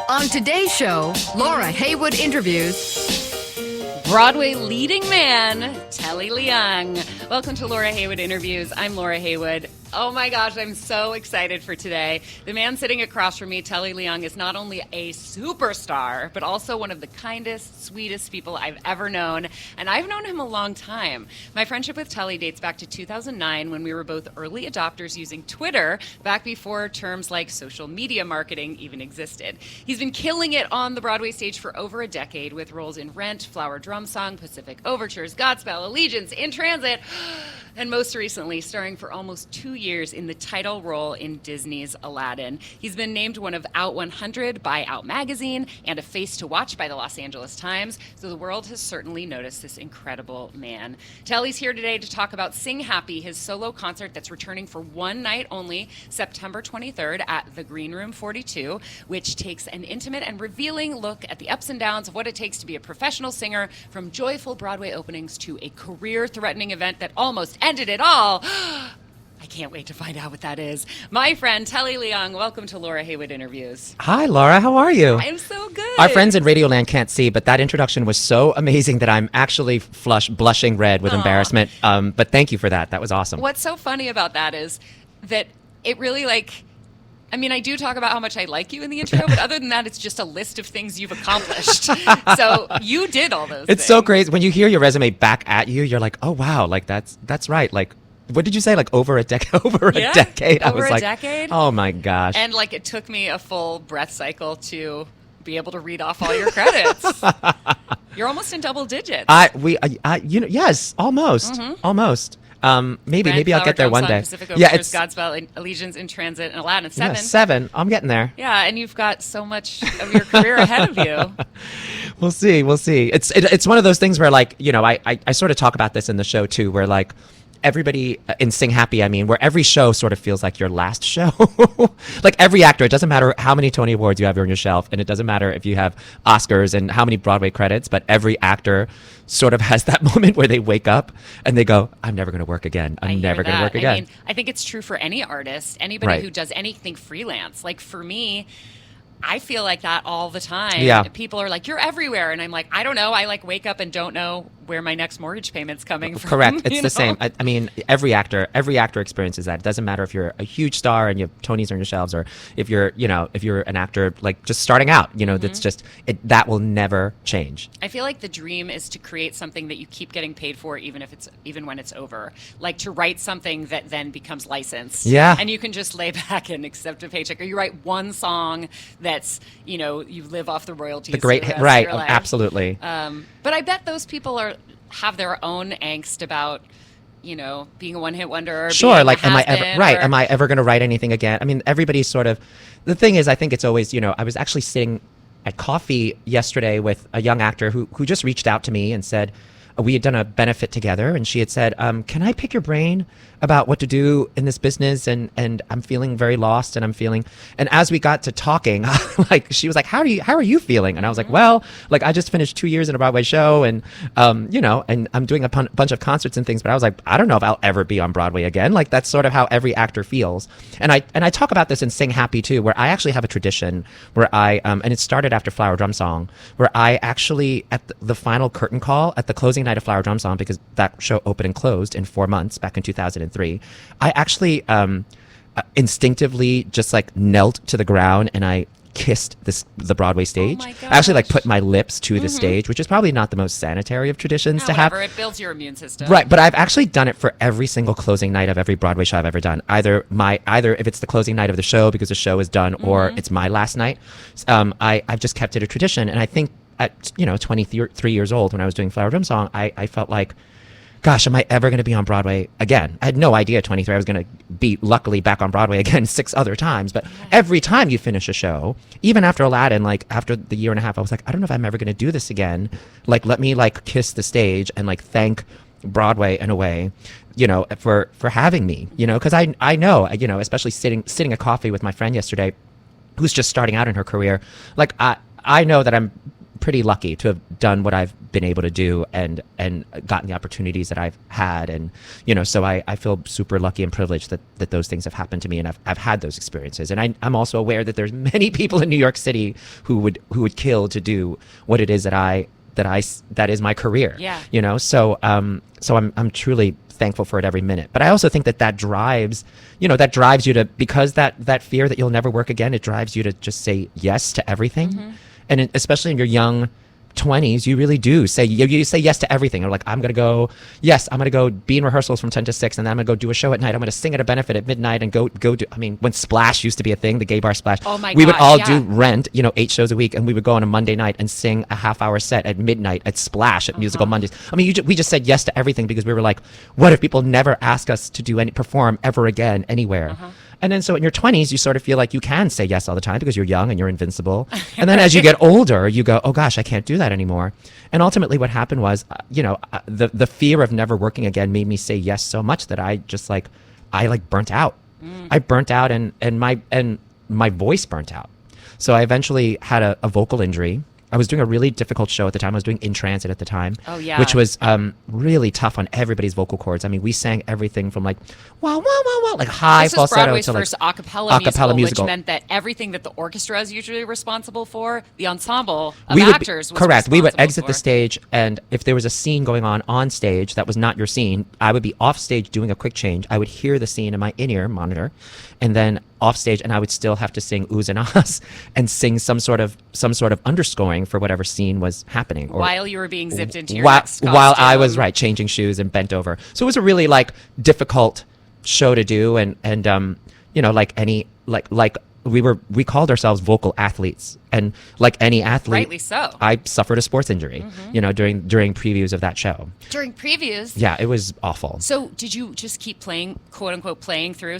On today's show, Laura Heywood interviews Broadway leading man, Telly Leung. Welcome to Laura Heywood Interviews. I'm Laura Heywood. Oh my gosh, I'm so excited for today. The man sitting across from me, Telly Leung, is not only a superstar, but also one of the kindest, sweetest people I've ever known. And I've known him a long time. My friendship with Telly dates back to 2009 when we were both early adopters using Twitter, back before terms like social media marketing even existed. He's been killing it on the Broadway stage for over a decade with roles in Rent, Flower Drum Song, Pacific Overtures, Godspell, Allegiance, In Transit, and most recently starring for almost 2 years in the title role in Disney's Aladdin. He's been named one of Out 100 by Out Magazine and a face to watch by the Los Angeles Times, so the world has certainly noticed this incredible man. Telly's here today to talk about Sing Happy, his solo concert that's returning for one night only, September 23rd at the Green Room 42, which takes an intimate and revealing look at the ups and downs of what it takes to be a professional singer, from joyful Broadway openings to a career-threatening event that almost ended it all. I can't wait to find out what that is. My friend, Telly Leung, welcome to Laura Heywood Interviews. Hi, Laura. How are you? I'm so good. Our friends in Radioland can't see, but that introduction was so amazing that I'm actually blushing red with embarrassment. But thank you for that. That was awesome. What's so funny about that is that it really, I do talk about how much I like you in the intro, but other than that, it's just a list of things you've accomplished. So you did all those things. It's so crazy. When you hear your resume back at you, you're like, oh, wow, that's right. What did you say? Over a decade? Over a decade? Over a decade. Oh my gosh. And it took me a full breath cycle to be able to read off all your credits. You're almost in double digits. Yes, almost. Mm-hmm. Almost. Maybe Rent, I'll get there one day. Pacific Overtures, Godspell, Allegiance, In Transit, and Aladdin. 7. Yeah, 7. I'm getting there. Yeah, and you've got so much of your career ahead of you. We'll see. It's one of those things where I sort of talk about this in the show too, where everybody in Sing Happy, where every show sort of feels like your last show. Every actor, it doesn't matter how many Tony Awards you have on your shelf, and it doesn't matter if you have Oscars and how many Broadway credits, but every actor sort of has that moment where they wake up and they go, I'm never going to work again. I'm never going to work again. I think it's true for any artist, anybody who does anything freelance. For me, I feel like that all the time. Yeah. People are like, you're everywhere. And I'm like, I don't know. I wake up and don't know where my next mortgage payment's coming from. Correct. It's the same. Every actor experiences that. It doesn't matter if you're a huge star and you have Tonys on your shelves, or if you're an actor just starting out, that's just, that will never change. I feel like the dream is to create something that you keep getting paid for, even when it's over. To write something that then becomes licensed. Yeah. And you can just lay back and accept a paycheck. Or you write one song that's, you live off the royalties. The great hit, right? Absolutely. But I bet those people have their own angst about, being a one-hit wonder. Or sure. Being Am I ever going to write anything again? Everybody's sort of, the thing is, I think it's always, I was actually sitting at coffee yesterday with a young actor who just reached out to me and said, we had done a benefit together, and she had said, can I pick your brain about what to do in this business? And I'm feeling very lost, and and as we got to talking, she was like, how are you feeling? And I was like, well, I just finished 2 years in a Broadway show, and and I'm doing a bunch of concerts and things, but I was like, I don't know if I'll ever be on Broadway again. That's sort of how every actor feels. And I talk about this in Sing Happy too, where I actually have a tradition where I and it started after Flower Drum Song, where I actually, at the final curtain call at the closing night of Flower Drum Song, because that show opened and closed in 4 months back in 2003, I actually instinctively just knelt to the ground and I kissed the Broadway stage. Oh my gosh. I actually put my lips to the stage, which is probably not the most sanitary of traditions to have. It builds your immune system. Right, but I've actually done it for every single closing night of every Broadway show I've ever done. Either if it's the closing night of the show because the show is done, or it's my last night. I've just kept it a tradition, and I think at 23 years old, when I was doing Flower Drum Song, I felt like, gosh, am I ever going to be on Broadway again? I had no idea at 23 I was going to be, luckily, back on Broadway again 6 other times. But every time you finish a show, even after Aladdin, after the year and a half, I was like, I don't know if I'm ever going to do this again. Let me kiss the stage and thank Broadway in a way, for having me, because I know, especially sitting at coffee with my friend yesterday, who's just starting out in her career. I know that I'm pretty lucky to have done what I've been able to do and gotten the opportunities that I've had. And, so I feel super lucky and privileged that those things have happened to me, and I've had those experiences. And I'm also aware that there's many people in New York City who would kill to do what it is that is my career. Yeah. So I'm truly thankful for it every minute. But I also think that drives you to, because that fear that you'll never work again, it drives you to just say yes to everything. And especially in your young 20s, you really do say yes to everything. You're like, I'm going to go be in rehearsals from 10 to 6, and then I'm going to go do a show at night. I'm going to sing at a benefit at midnight and go do, when Splash used to be a thing, the gay bar Splash, oh my we would gosh, all yeah. do Rent, 8 shows a week, and we would go on a Monday night and sing a half-hour set at midnight at Splash at Musical Mondays. We just said yes to everything because we were like, what if people never ask us to perform ever again anywhere? And then so in your 20s, you sort of feel like you can say yes all the time because you're young and you're invincible. And then as you get older, you go, oh gosh, I can't do that anymore. And ultimately what happened was, the fear of never working again made me say yes so much that I just I burnt out. I burnt out and my voice burnt out. So I eventually had a vocal injury. I was doing a really difficult show at the time. I was doing In Transit at the time, which was really tough on everybody's vocal cords. We sang everything from like wow, wow, wow, wow, like high this falsetto Broadway's to like first a cappella musical, musical, which meant that everything that the orchestra is usually responsible for, the ensemble of we would actors was correct. We would exit for. the stage, and if there was a scene going on stage that was not your scene, I would be off stage doing a quick change. I would hear the scene in my in-ear monitor, and then off stage, and I would still have to sing oohs and ahs and sing some sort of underscoring for whatever scene was happening, or while you were being zipped into your while, next while I costume. was changing shoes and bent over. So it was a really difficult show to do, and we called ourselves vocal athletes, and like any athlete, rightly so. I suffered a sports injury, during previews of that show. During previews? Yeah, it was awful. So did you just keep playing, quote unquote, singing through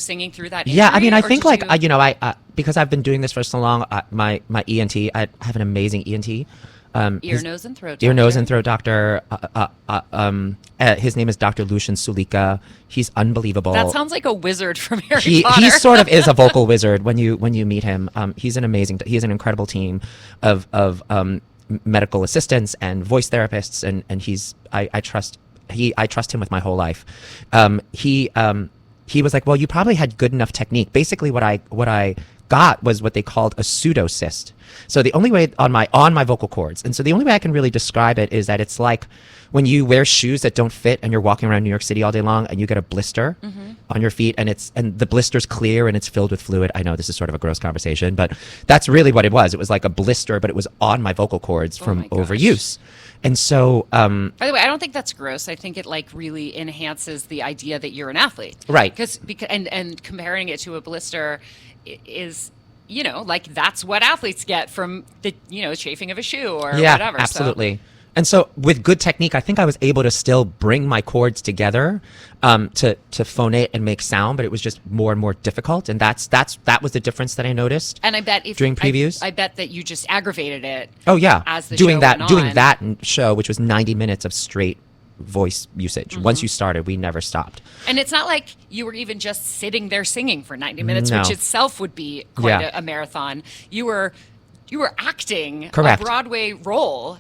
that injury? Yeah, I think I because I've been doing this for so long, my ENT, I have an amazing ENT. Ear, nose, and throat doctor. Ear, nose, and throat doctor. His name is Dr. Lucian Sulika. He's unbelievable. That sounds like a wizard from Harry Potter. He sort of is a vocal wizard when you meet him. He has an incredible team of medical assistants and voice therapists, and I trust him with my whole life. He was like, well, you probably had good enough technique. Basically, what I got was what they called a pseudocyst. So the only way on my vocal cords, and so the only way I can really describe it is that it's like when you wear shoes that don't fit and you're walking around New York City all day long and you get a blister on your feet, and the blister's clear and it's filled with fluid. I know this is sort of a gross conversation, but that's really what it was. It was like a blister, but it was on my vocal cords from overuse. And so, by the way, I don't think that's gross. I think it really enhances the idea that you're an athlete, right? Because and comparing it to a blister is, that's what athletes get from the chafing of a shoe or whatever. Absolutely. So. And so with good technique, I think I was able to still bring my chords together to phonate and make sound, but it was just more and more difficult. And that was the difference that I noticed. And I bet during previews, I bet that you just aggravated it. Oh yeah, as the doing show went on. that show, which was 90 minutes of straight voice usage. Once you started, we never stopped. And it's not like you were even just sitting there singing for 90 minutes, No. which itself would be quite a marathon. You were acting Correct. a Broadway role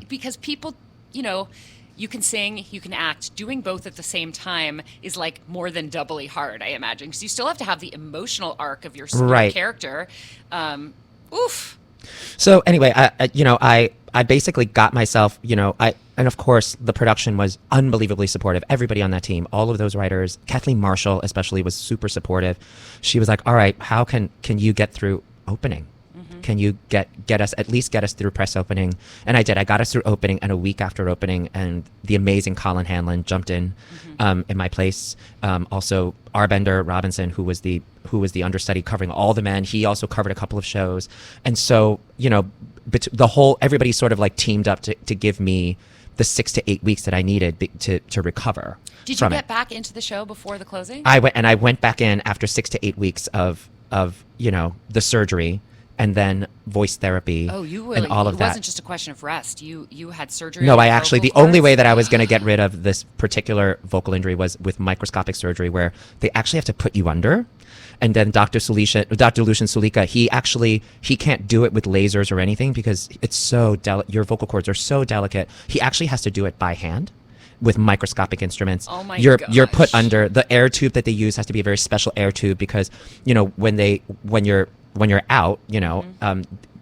because people, you can sing, you can act. Doing both at the same time is more than doubly hard, I imagine, because you still have to have the emotional arc of your character. Oof. So anyway, I basically got myself, and of course the production was unbelievably supportive. Everybody on that team, all of those writers, Kathleen Marshall especially, was super supportive. She was like, all right, how can you get through opening? Can you get us through press opening? And I did. I got us through opening, and a week after opening, and the amazing Colin Hanlon jumped in my place. Also, Arbender Robinson, who was the understudy covering all the men, he also covered a couple of shows. And so, everybody sort of teamed up to give me the 6 to 8 weeks that I needed to recover. Did you get back into the show before the closing? I went back in after 6 to 8 weeks of the surgery. and then voice therapy. Oh, you and all of it that. wasn't just a question of rest. You had surgery. No, on I your actually, the vocal only cords? way that I was going to get rid of this particular vocal injury was with microscopic surgery, where they actually have to put you under. And then Dr. Lucian Sulika, he can't do it with lasers or anything because it's so your vocal cords are so delicate. He actually has to do it by hand with microscopic instruments. Oh my you're gosh. put under. The air tube that they use has to be a very special air tube because, you know, when you're out, you know,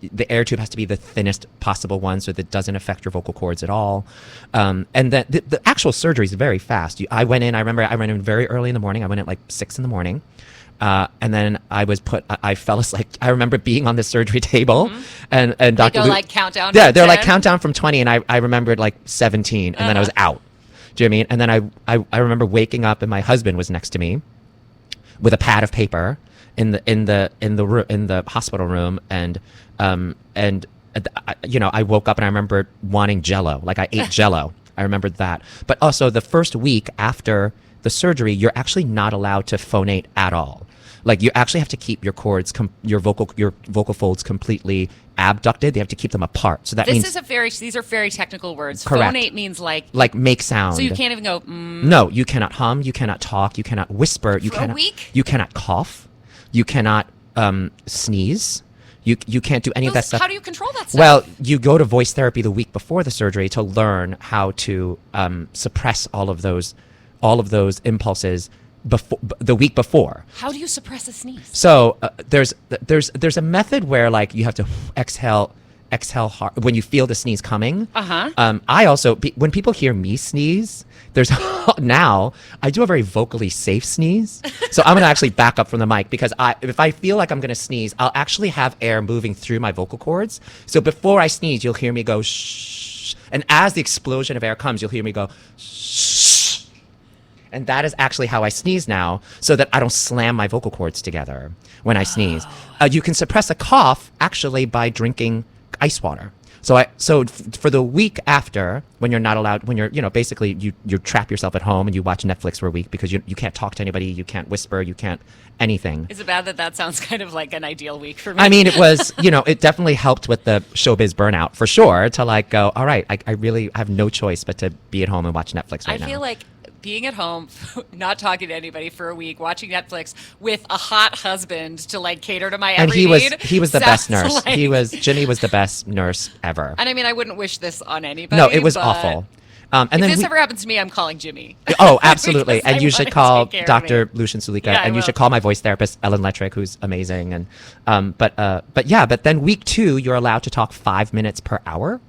the air tube has to be the thinnest possible one so that it doesn't affect your vocal cords at all. And then the actual surgery is very fast. I went in very early in the morning. I went at like 6 in the morning. And then I fell asleep. I remember being on the surgery table and Dr. They go like countdown. Yeah, from they're 10? like countdown from 20 and I remembered like 17 and then I was out. Do you know what I mean? And then I remember waking up and my husband was next to me with a pad of paper in the hospital room and you know, I woke up and I remember wanting Jell-O. Like I ate Jell-O. I remembered that. But also the first week after the surgery, you're actually not allowed to phonate at all. Like you actually have to keep your cords, your vocal folds completely abducted. They have to keep them apart. So that means these are very technical words. Correct. Phonate means like make sound. so you can't even go. No, you cannot hum. You cannot talk. You cannot whisper. You For a cannot. week? You cannot cough. You cannot sneeze. You can't do any of that stuff. How do you control that stuff? Well, you go to voice therapy the week before the surgery to learn how to suppress all of those impulses the week before. How do you suppress a sneeze? So there's a method where like you have to exhale hard when you feel the sneeze coming. I also when people hear me sneeze, there's now I do a very vocally safe sneeze. So I'm gonna actually back up from the mic because if I feel like I'm gonna sneeze, I'll actually have air moving through my vocal cords. So before I sneeze, you'll hear me go shh, and as the explosion of air comes, you'll hear me go shh. And that is actually how I sneeze now, so that I don't slam my vocal cords together when I sneeze. You can suppress a cough actually by drinking ice water. So for the week after, when you're not allowed, when you're, you know, basically you trap yourself at home and you watch Netflix for a week because you can't talk to anybody, you can't whisper, you can't anything. Is it bad that sounds kind of like an ideal week for me? I mean, it was, you know, it definitely helped with the showbiz burnout for sure to like go, all right, I really have no choice but to be at home and watch Netflix right now. I feel like being at home, not talking to anybody for a week, watching Netflix with a hot husband to like cater to my And every need. he was the best nurse. Like... Jimmy was the best nurse ever. And I mean, I wouldn't wish this on anybody. No, it was but awful. If this ever happens to me, I'm calling Jimmy. Oh, absolutely. Because And you I should wanna call take care of Dr. me. Lucian Sulika, Yeah, I and you will. should call my voice therapist, Ellen Lettrick, who's amazing. And but then week 2, you're allowed to talk 5 minutes per hour.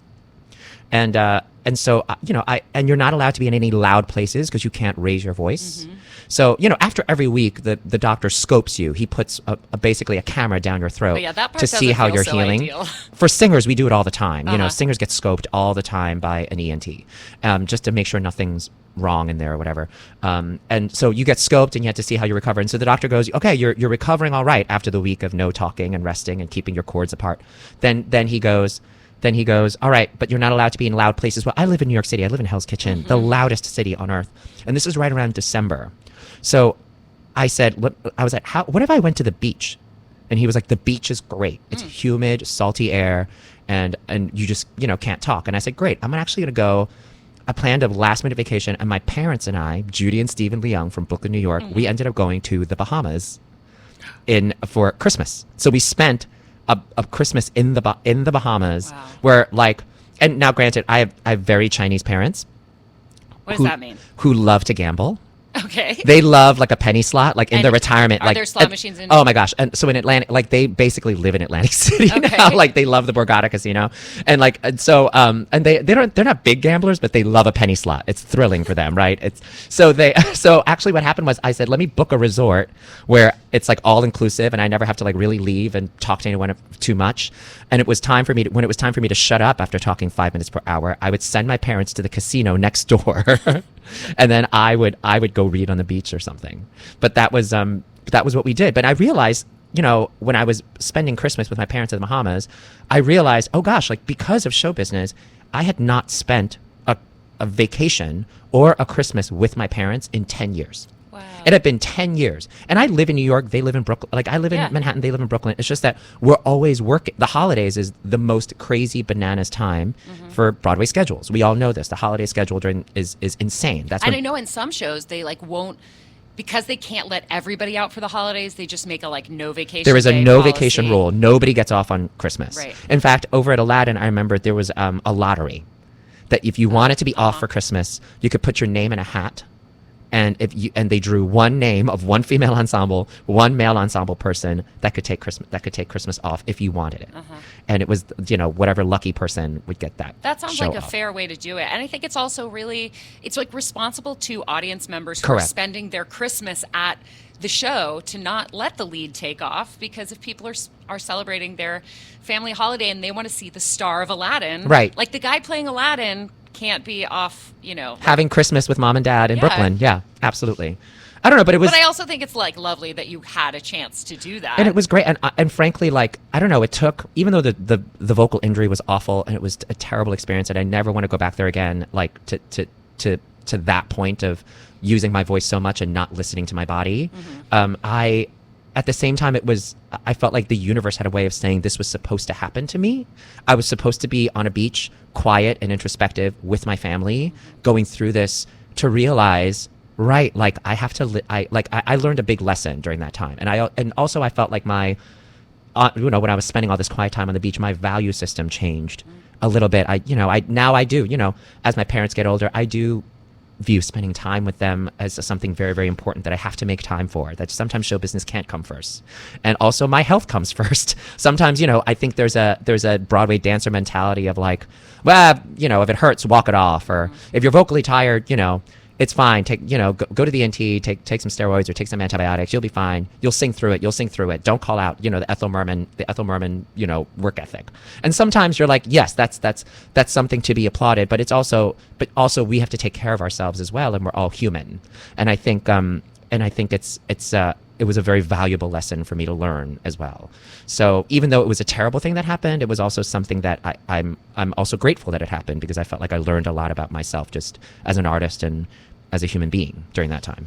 And so, you know, and you're not allowed to be in any loud places because you can't raise your voice. So, you know, after every week, the doctor scopes you. He puts basically a camera down your throat Oh, yeah, that part to see doesn't how feel you're so healing. ideal. For singers, we do it all the time. You know, Uh-huh. singers get scoped all the time by an ENT just to make sure nothing's wrong in there or whatever. And so you get scoped and you have to see how you recover. And so the doctor goes, okay, you're recovering all right after the week of no talking and resting and keeping your cords apart. Then he goes, all right, but you're not allowed to be in loud places. Well, I live in New York City. I live in Hell's Kitchen, the loudest city on earth. And this is right around December. So I said, what if I went to the beach? And he was like, the beach is great. It's humid, salty air, and you just, you know, can't talk. And I said, great, I'm actually going to go. I planned a last minute vacation, and my parents and I, Judy and Stephen Leung from Brooklyn, New York, we ended up going to the Bahamas for Christmas. So we spent a Christmas in the Bahamas. Wow. Where like, and now granted, I have very Chinese parents. What does that mean? Who love to gamble. Okay. They love like a penny slot, like in And their retirement. are like there slot machines in- Oh my gosh! And so in Atlantic, like they basically live in Atlantic City Okay. now. Like they love the Borgata Casino, and they're not big gamblers, but they love a penny slot. It's thrilling for them, right? So actually what happened was I said, let me book a resort where it's like all inclusive, and I never have to like really leave and talk to anyone too much. And it was time for me when it was time for me to shut up after talking 5 minutes per hour, I would send my parents to the casino next door. And then I would go read on the beach or something. But that was what we did. But I realized, you know, when I was spending Christmas with my parents in the Bahamas, I realized, oh gosh, like because of show business, I had not spent a vacation or a Christmas with my parents in 10 years. Wow. It had been 10 years. And I live in New York. They live in Brooklyn. Like I live in Manhattan. They live in Brooklyn. It's just that we're always working. The holidays is the most crazy bananas time for Broadway schedules. We all know this. The holiday schedule is insane. That's And when, I know in some shows they like won't, because they can't let everybody out for the holidays, they just make a like no vacation there is a day no policy. vacation rule. Nobody gets off on Christmas. Right. In fact, over at Aladdin, I remember there was a lottery that if you wanted to be off for Christmas, you could put your name in a hat. And they drew one name of one female ensemble, one male ensemble person that could take Christmas off if you wanted it. And it was, whatever lucky person would get that. That sounds show like a off. fair way to do it. And I think it's also really, it's like responsible to audience members who are Correct. spending their Christmas at the show to not let the lead take off, because if people are celebrating their family holiday and they want to see the star of Aladdin, Right. like the guy playing Aladdin can't be off, Having Christmas with mom and dad in Yeah. Brooklyn. Yeah, absolutely. I don't know, but it was. But I also think it's like lovely that you had a chance to do that. And it was great, and frankly, like I don't know, it took, even though the vocal injury was awful and it was a terrible experience, and I never want to go back there again, like to that point of using my voice so much and not listening to my body. I, at the same time, I felt like the universe had a way of saying this was supposed to happen to me. I was supposed to be on a beach, quiet and introspective with my family, going through this to realize. Right, like I have to. I learned a big lesson during that time, and also I felt like my, when I was spending all this quiet time on the beach, my value system changed a little bit. I do. As my parents get older, I do view spending time with them as something very, very important that I have to make time for. That sometimes show business can't come first, and also my health comes first. Sometimes, I think there's a Broadway dancer mentality of like, well, if it hurts, walk it off, or if you're vocally tired, it's fine. Take, go to the NT, take some steroids or take some antibiotics. You'll be fine. You'll sing through it. Don't call out, the Ethel Merman, work ethic. And sometimes you're like, yes, that's something to be applauded, but also we have to take care of ourselves as well, and we're all human. And I think it was a very valuable lesson for me to learn as well. So even though it was a terrible thing that happened, it was also something that I'm also grateful that it happened, because I felt like I learned a lot about myself just as an artist and as a human being during that time.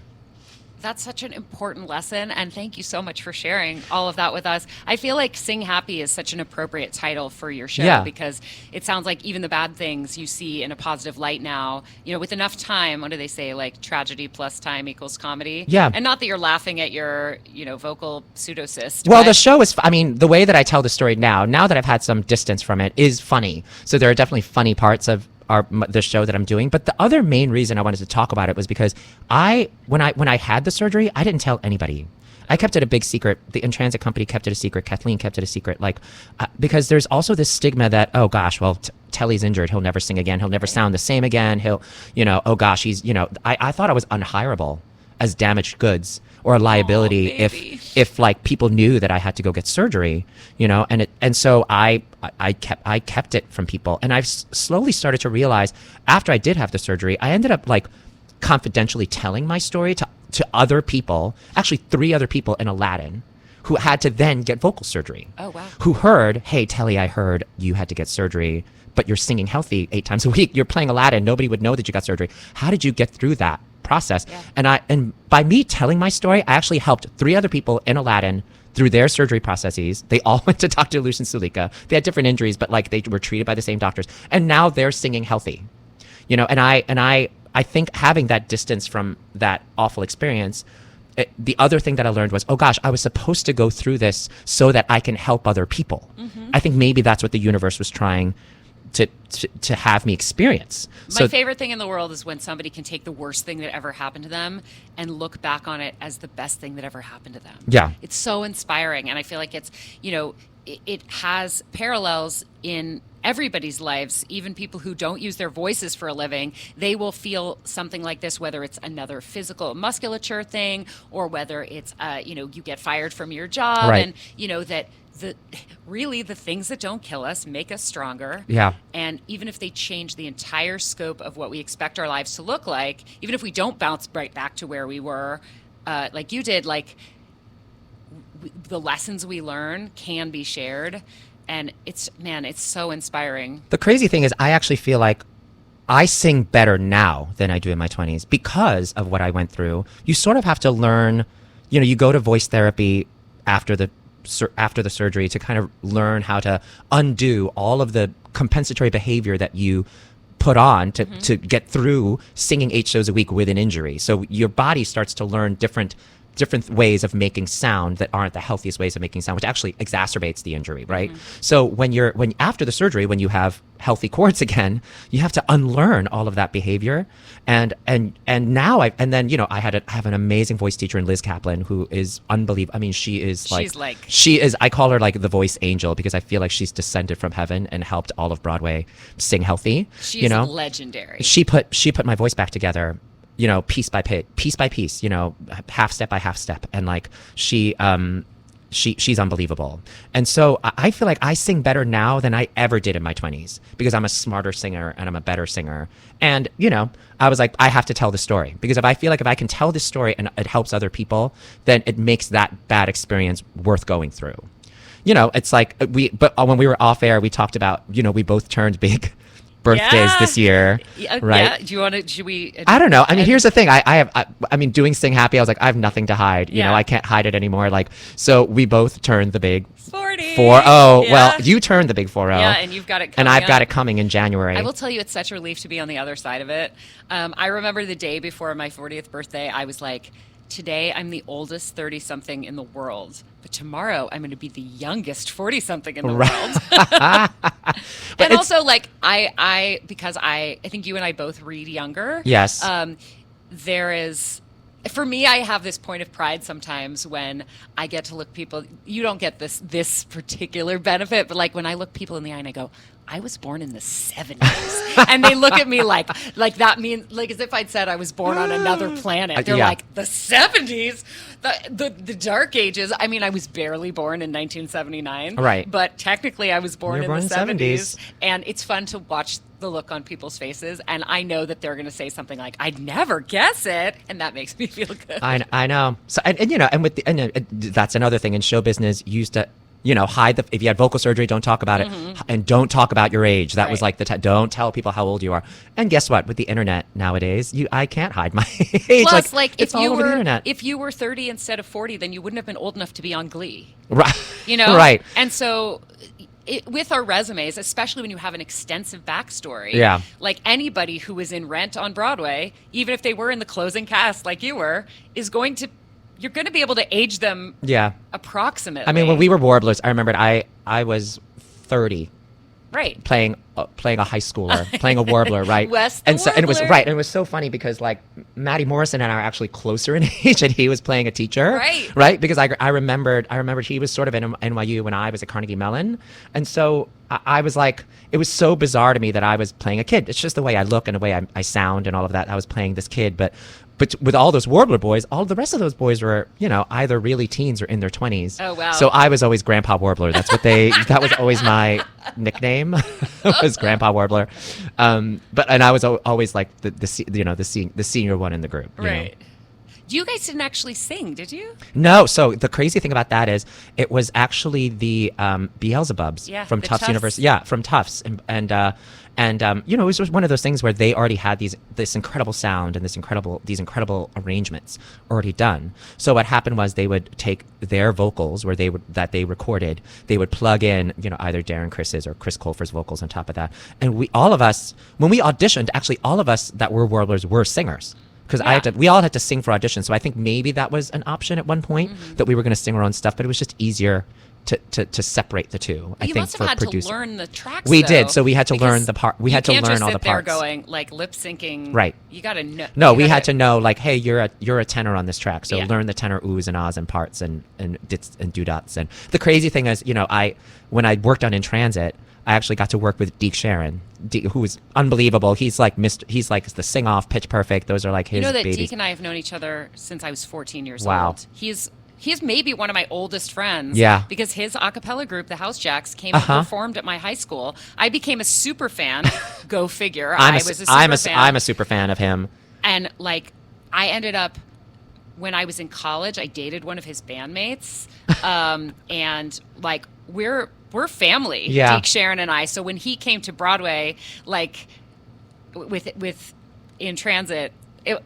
That's such an important lesson, and thank you so much for sharing all of that with us. I feel like Sing Happy is such an appropriate title for your show, because it sounds like even the bad things you see in a positive light now, with enough time. What do they say? Like tragedy plus time equals comedy. Yeah. And not that you're laughing at your, vocal pseudocyst. Well, but the show is, the way that I tell the story now that I've had some distance from it, is funny. So there are definitely funny parts of the show that I'm doing. But the other main reason I wanted to talk about it was because when I had the surgery, I didn't tell anybody. I kept it a big secret. The in-transit company kept it a secret. Kathleen kept it a secret. Because there's also this stigma that, oh gosh, well, Telly's injured. He'll never sing again. He'll never sound the same again. He'll, oh gosh, he's, I thought I was unhireable as damaged goods or a liability if like people knew that I had to go get surgery, and so I kept it from people, and I've slowly started to realize after I did have the surgery, I ended up like confidentially telling my story to other people, actually 3 other people in Aladdin, who had to then get vocal surgery. Oh, wow. Who heard, hey Telly, I heard you had to get surgery, but you're singing healthy 8 times a week. You're playing Aladdin. Nobody would know that you got surgery. How did you get through that process? Yeah. And by me telling my story, I actually helped 3 other people in Aladdin through their surgery processes. They all went to Dr. Lucian Sulika. They had different injuries, but like they were treated by the same doctors, and now they're singing healthy. And I think having that distance from that awful experience, the other thing that I learned was, oh gosh, I was supposed to go through this so that I can help other people. I think maybe that's what the universe was trying to have me experience. My favorite thing in the world is when somebody can take the worst thing that ever happened to them and look back on it as the best thing that ever happened to them. Yeah. It's so inspiring, and I feel like it's, it has parallels in everybody's lives. Even people who don't use their voices for a living, they will feel something like this, whether it's another physical musculature thing or whether it's, you get fired from your job, Right. and, that the things that don't kill us make us stronger. Yeah. And even if they change the entire scope of what we expect our lives to look like, even if we don't bounce right back to where we were, like you did, the lessons we learn can be shared. And it's so inspiring. The crazy thing is I actually feel like I sing better now than I do in my 20s because of what I went through. You sort of have to learn, you go to voice therapy after the surgery to kind of learn how to undo all of the compensatory behavior that you put on to get through singing 8 shows a week with an injury. So your body starts to learn different ways of making sound that aren't the healthiest ways of making sound, which actually exacerbates the injury, right? So when after the surgery, when you have healthy cords again, you have to unlearn all of that behavior. And now I have an amazing voice teacher in Liz Kaplan who is unbelievable. I mean, she is I call her like the voice angel because I feel like she's descended from heaven and helped all of Broadway sing healthy. She's legendary. She put my voice back together, piece by piece, half step by half step. And like she's unbelievable. And so I feel like I sing better now than I ever did in my 20s because I'm a smarter singer and I'm a better singer. And, I was like, I have to tell the story because if I feel like if I can tell this story and it helps other people, then it makes that bad experience worth going through. It's like but when we were off air, we talked about, we both turned big birthdays this year, right? Yeah. Should we? I don't know. I mean, here's the thing. I mean, doing Sing Happy, I was like, I have nothing to hide. I can't hide it anymore. Like, so we both turned the big 40. 40. Well, you turned the big 40. Yeah, and you've got it coming And I've got up. it coming in January. I will tell you, it's such a relief to be on the other side of it. I remember the day before my 40th birthday, I was like, today I'm the oldest 30-something in the world, but tomorrow I'm going to be the youngest 40-something in the world. And also, like, because I think you and I both read younger. Yes. There is, for me, I have this point of pride sometimes when I get to look people. You don't get this particular benefit, but like when I look people in the eye and I go, I was born in the 70s. And they look at me like that means, like as if I'd said I was born on another planet. They're like, the 70s? The Dark Ages? I mean, I was barely born in 1979. Right. But technically I was born in born the in 70s. And it's fun to watch the look on people's faces. And I know that they're going to say something like, I'd never guess it. And that makes me feel good. I know. So, and that's another thing in show business, you used to, hide if you had vocal surgery, don't talk about it, and don't talk about your age. That was like don't tell people how old you are. And guess what? With the internet nowadays, I can't hide my age. Plus, like it's all over the internet. If you were 30 instead of 40, then you wouldn't have been old enough to be on Glee. Right. Right. Right. And so, with our resumes, especially when you have an extensive backstory, like anybody who was in Rent on Broadway, even if they were in the closing cast like you were, you're going to be able to age them approximately. I mean, when we were Warblers, I remembered I was 30. Right. Playing a high schooler, playing a warbler, right? Wes the Warbler. And it was right. And it was so funny because like Maddie Morrison and I are actually closer in age, and he was playing a teacher, right? Because I remembered he was sort of in NYU when I was at Carnegie Mellon, and so I was like, it was so bizarre to me that I was playing a kid. It's just the way I look and the way I sound and all of that. I was playing this kid, but with all those Warbler boys, all the rest of those boys were, either really teens or in their 20s. Oh, wow. So I was always Grandpa Warbler. That's what that was always my nickname, was Grandpa Warbler. And I was always like the senior one in the group. Right. You guys didn't actually sing, did you? No. So the crazy thing about that is it was actually the Beelzebubs from Tufts University. Yeah, from Tufts. And it was just one of those things where they already had this incredible sound and these incredible arrangements already done. So what happened was they would take their vocals that they recorded, they would plug in, either Darren Chris's or Chris Colfer's vocals on top of that. And all of us, when we auditioned, actually all of us that were Warblers were singers. Because we all had to sing for auditions. So I think maybe that was an option at one point, that we were going to sing our own stuff, but it was just easier to separate the two. I think must have for had producing. to learn the tracks. We did, so we had to learn the part. We had to learn all the parts. You can't just sit there going like lip syncing. Right. You got to know. No, we had to know like, hey, you're a tenor on this track, so learn the tenor oohs and ahs and parts and dits and doodots. And the crazy thing is, when I worked on In Transit, I actually got to work with Deke Sharon, who is unbelievable. He's like the sing off, Pitch Perfect. Those are like his babies. Deke and I have known each other since I was 14 years old. He's maybe one of my oldest friends. Yeah. Because his a cappella group, the House Jacks, came and performed at my high school. I became a super fan. Go figure. I was a super fan. I'm a super fan of him. And like, I ended up, when I was in college, I dated one of his bandmates. And like, we're family, Deke Sharon and I. So when he came to Broadway, like, with In Transit, it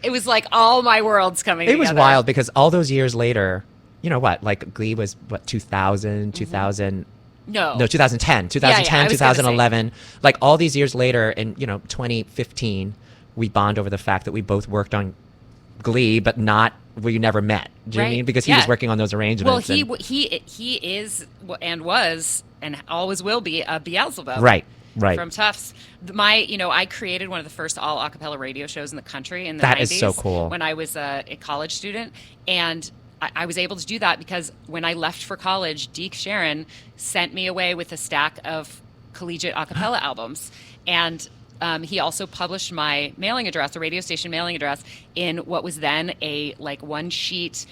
was like all my worlds coming It was together. wild because all those years later, you know what, like Glee was what, 2000, 2000. No, 2010, 2010, I was gonna say. 2011. Like all these years later in, 2015, we bond over the fact that we both worked on Glee, but we never met. Do you know what I Right. mean? Because he was working on those arrangements. Well, he is and was and always will be a Beelzebub. Right. From Tufts. I created one of the first all a cappella radio shows in the country in the 90s. That is so cool. When I was a college student. And I was able to do that because when I left for college, Deke Sharon sent me away with a stack of collegiate a cappella albums. And he also published my mailing address, the radio station mailing address, in what was then a one sheet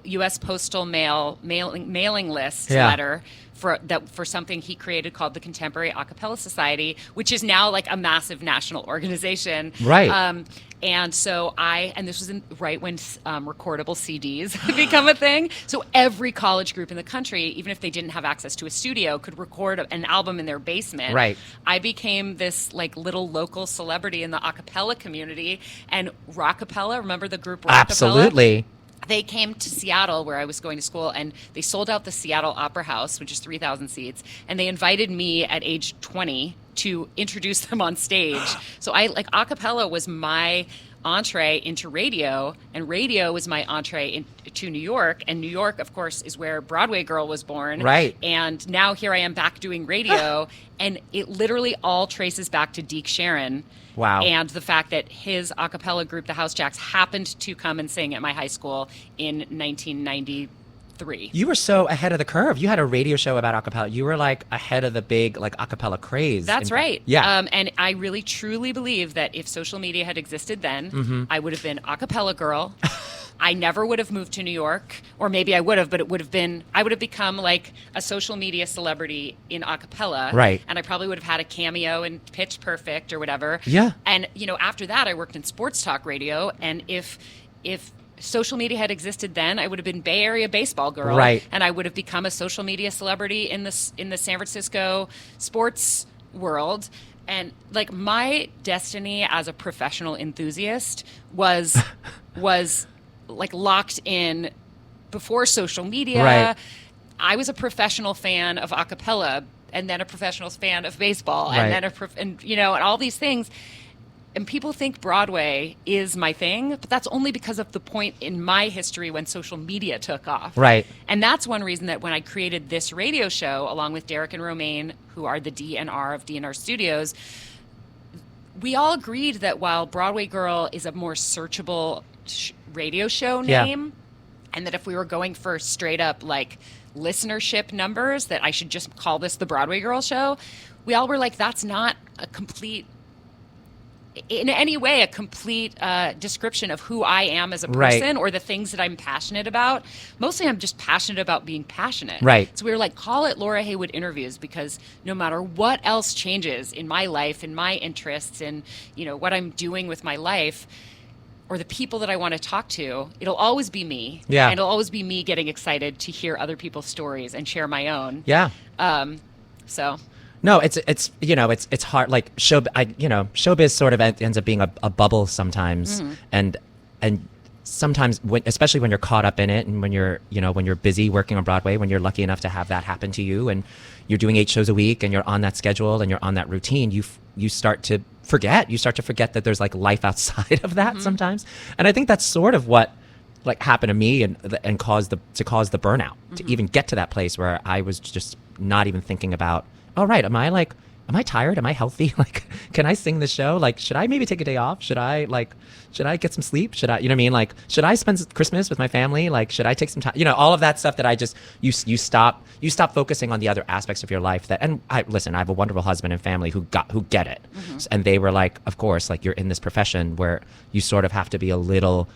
U.S. Postal Mail mailing list letter for something he created called the Contemporary A Cappella Society, which is now like a massive national organization. Right. And so this was right when recordable CDs had become a thing. So every college group in the country, even if they didn't have access to a studio, could record an album in their basement. Right. I became this little local celebrity in the a cappella community. And Rockapella, remember the group Rockapella? Absolutely. They came to Seattle, where I was going to school, and they sold out the Seattle Opera House, which is 3,000 seats, and they invited me at age 20 to introduce them on stage. So a cappella was my entree into radio, and radio was my entree to New York, and New York, of course, is where Broadway Girl was born. Right. And now here I am back doing radio, and it literally all traces back to Deke Sharon. Wow. And the fact that his a cappella group, the House Jacks, happened to come and sing at my high school in 1993. You were so ahead of the curve. You had a radio show about a cappella. You were ahead of the big a cappella craze. That's right. Yeah. And I really truly believe that if social media had existed then, Mm-hmm. I would have been a cappella girl. I never would have moved to New York, or maybe I would have, but I would have become a social media celebrity in a cappella. Right. And I probably would have had a cameo in Pitch Perfect or whatever. Yeah. And, after that, I worked in sports talk radio. And if social media had existed then, I would have been Bay Area baseball girl. Right. And I would have become a social media celebrity in the San Francisco sports world. And my destiny as a professional enthusiast was locked in before social media. Right. I was a professional fan of a cappella, and then a professional fan of baseball, Right. and then and all these things. And people think Broadway is my thing, but that's only because of the point in my history when social media took off. Right. And that's one reason that when I created this radio show, along with Derek and Romaine, who are the DNR of DNR Studios, we all agreed that while Broadway Girl is a more searchable radio show name, and that if we were going for straight up listenership numbers, that I should just call this the Broadway Girl Show, we all were that's not a complete in any way a complete description of who I am as a person, Right. or the things that I'm passionate about. Mostly I'm just passionate about being passionate. Right. So we were call it Laura Heywood Interviews, because no matter what else changes in my life, in my interests, and what I'm doing with my life, or the people that I want to talk to, it'll always be me. Yeah. And it'll always be me getting excited to hear other people's stories and share my own. Yeah. So No, it's hard. Showbiz sort of ends up being a bubble sometimes, and sometimes, especially when you're caught up in it, and when you're busy working on Broadway, when you're lucky enough to have that happen to you, and you're doing 8 shows a week, and you're on that schedule, and you're on that routine, you start to forget. You start to forget that there's life outside of that sometimes, and I think that's sort of what happened to me and caused the burnout, to even get to that place where I was just not even thinking about, oh, right, am I tired? Am I healthy? Can I sing the show? Should I maybe take a day off? Should I get some sleep? Should I, should I spend Christmas with my family? Should I take some time? All of that stuff that I just, you stop focusing on the other aspects of your life and I have a wonderful husband and family who get it. And they were of course, you're in this profession where you sort of have to be a little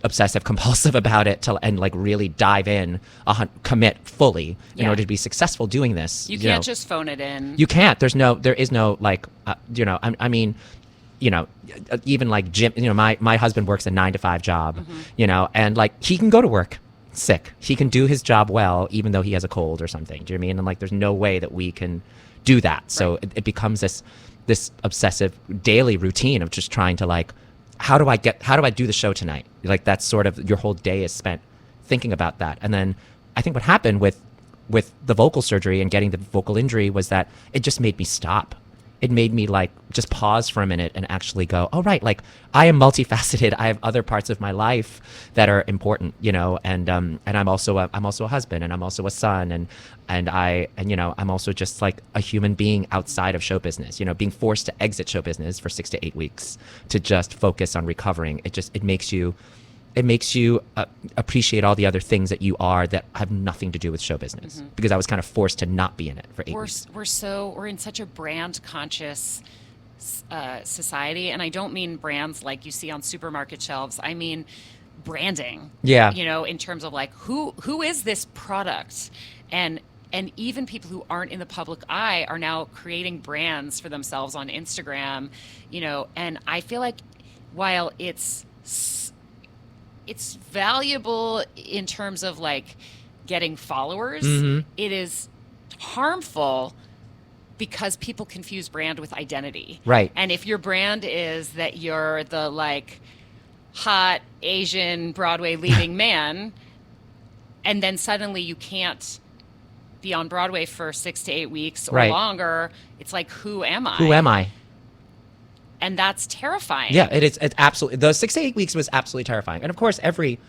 obsessive compulsive about it and really dive in, commit fully in order to be successful doing this. you can't just phone it in. You can't. There is no even Jim, my husband works a 9-to-5 job, and he can go to work sick. He can do his job well, even though he has a cold or something. Do you know what I mean? And there's no way that we can do that. So Right. it becomes this obsessive daily routine of just trying to like, how do I do the show tonight? Like that's sort of your whole day is spent thinking about that. And then I think what happened with the vocal surgery and getting the vocal injury was that it just made me stop. It made me like just pause for a minute and actually go, oh, right, like I am multifaceted. I have other parts of my life that are important, you know, and I'm also a husband, and I'm also a son, and I'm also just like a human being outside of show business, you know, being forced to exit show business for 6 to 8 weeks to just focus on recovering. It makes you appreciate all the other things that you are that have nothing to do with show business, because I was kind of forced to not be in it for 8 weeks. We're in such a brand conscious society, and I don't mean brands like you see on supermarket shelves. I mean branding. Yeah. You know, in terms of like who is this product, and even people who aren't in the public eye are now creating brands for themselves on Instagram. You know, and I feel like while it's valuable in terms of like getting followers, it is harmful because people confuse brand with identity. Right. And if your brand is that you're the like hot Asian Broadway leading man, and then suddenly you can't be on Broadway for 6 to 8 weeks or longer, it's like, who am I? Who am I? And that's terrifying. Yeah, it is. It's absolutely. Those 6 to 8 weeks was absolutely terrifying. And of course, every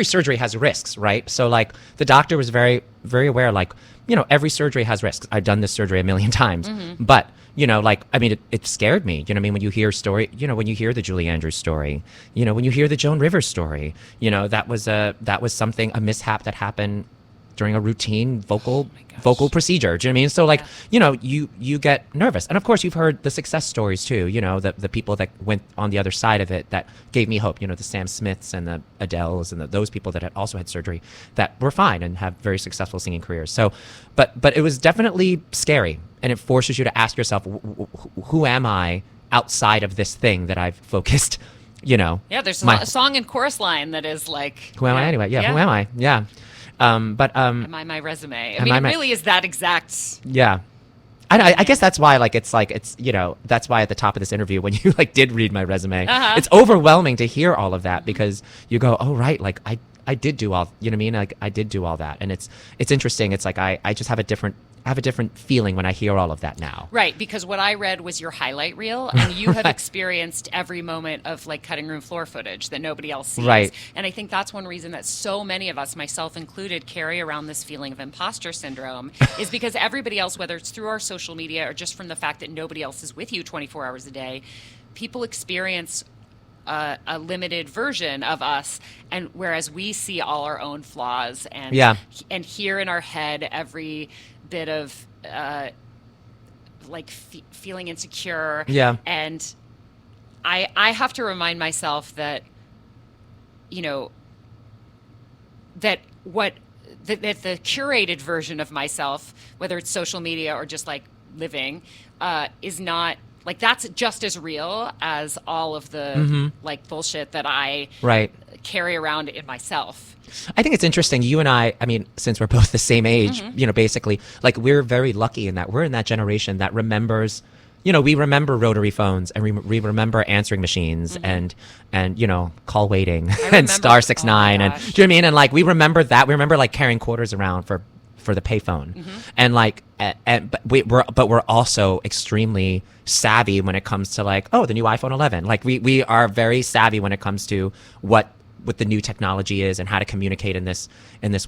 surgery has risks, right? So like the doctor was very, very aware, like, you know, every surgery has risks. I've done this surgery a million times, but you know, like, I mean, it scared me. You know what I mean? When you hear when you hear the Julie Andrews story, you know, when you hear the Joan Rivers story, you know, that was a mishap that happened during a routine vocal procedure. Do you know what I mean? So like, you know, you get nervous. And of course you've heard the success stories too, you know, the people that went on the other side of it that gave me hope, you know, the Sam Smiths and the Adeles and those people that had also had surgery that were fine and have very successful singing careers. So, but it was definitely scary, and it forces you to ask yourself, who am I outside of this thing that I've focused, you know? Yeah, there's a song and chorus line that is like, who am I anyway? Yeah, who am I? Yeah. Am I my resume? I mean, it really is that exact. Yeah. I guess that's why, like, it's, you know, that's why at the top of this interview, when you like did read my resume, it's overwhelming to hear all of that, because you go, oh, right. Like I did do all, you know what I mean? Like I did do all that. And it's interesting. It's like, I just have a different feeling when I hear all of that now. Right, because what I read was your highlight reel, and you have experienced every moment of like cutting room floor footage that nobody else sees. Right. And I think that's one reason that so many of us, myself included, carry around this feeling of imposter syndrome is because everybody else, whether it's through our social media or just from the fact that nobody else is with you 24 hours a day, people experience a limited version of us, and whereas we see all our own flaws and hear in our head every bit of feeling insecure. Yeah. And I have to remind myself that, you know, that the curated version of myself, whether it's social media or just like living, is not like, that's just as real as all of the like bullshit that I carry around in myself. I think it's interesting. You and I mean, since we're both the same age, you know, basically, like, we're very lucky in that we're in that generation that remembers, you know, we remember rotary phones, and we remember answering machines and you know, call waiting and star 69 and, do you know what I mean? And like, we remember that. We remember like carrying quarters around for the payphone, and like, but we're also extremely savvy when it comes to like, oh, the new iPhone 11. Like we are very savvy when it comes to what the new technology is and how to communicate in this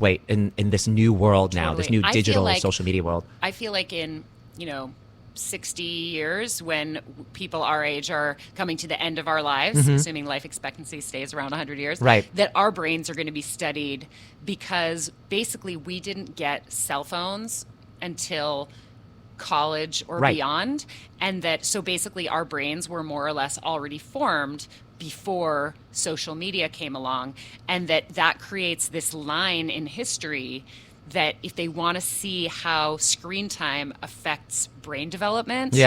way, in this new world now, this new digital social media world. I feel like in, you know, 60 years, when people our age are coming to the end of our lives, assuming life expectancy stays around 100 years, that our brains are going to be studied, because basically we didn't get cell phones until college or beyond, and that so basically our brains were more or less already formed before social media came along, and that creates this line in history that if they want to see how screen time affects brain development,